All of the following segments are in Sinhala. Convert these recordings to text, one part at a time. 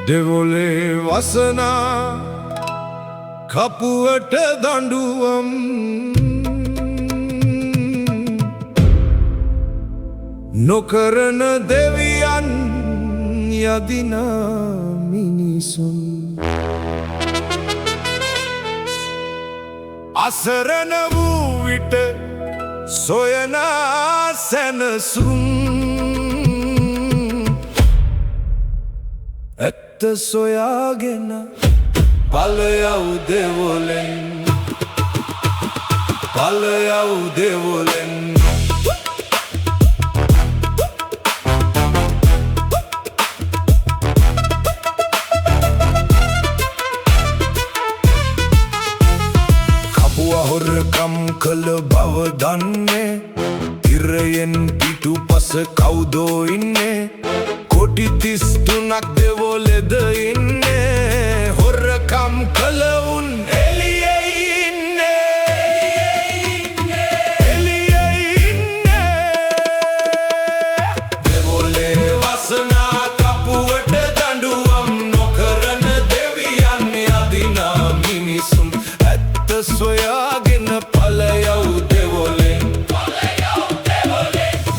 දෙවොලේ වසනා කපුවට දඬුවම් නොකරන දෙවියන් යදිනා මිනිසුන් අසරණ වූ විට සොයනා සැනසුම් ඇත්ත සොයාගෙන පලයව් දෙවොලෙන් පලයව් දෙවොලෙන් කපුවා හොරකම් කළ බව දන්නේ ඉරයෙන් පිටුපස කවුදෝ ඉන්නේ කොටි 33ක් දෙවොලෙද ඉන්නේ හොරකම් කළවුන් එළියේ ඉන්නේ දෙවොලේ වසනා කපුවට දඬුවම් නොකරන දෙවියන් යදිනා මිනිසුන් ඇත්ත සොයාගෙන පලයව් දෙවොලෙන්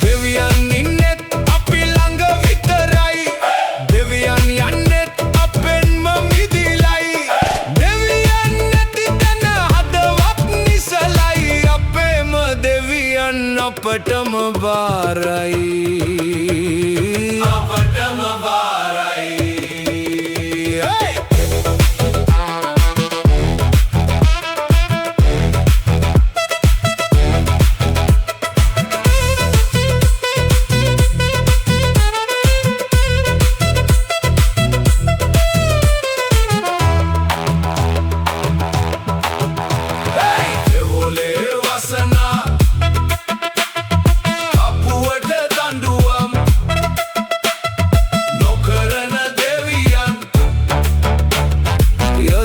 දෙවියන් ඉන්නෙත් අපි ළඟ විතරයි දෙවියන් යන්නෙත් අපෙන්ම මිදිලයි දෙවියන් නැති තැන හදවත් නිසලයි අපේම දෙවියන් අපටම බාරයි අපටම බාරයි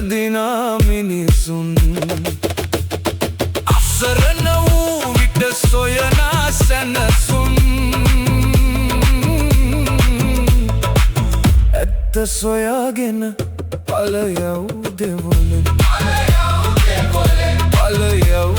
යදිනා මිනිසුන් අසරණ වූ විට සොයනා සැනසුම් ඇත්ත සොයාගෙන පලයව් දෙවොලෙන් පලයව්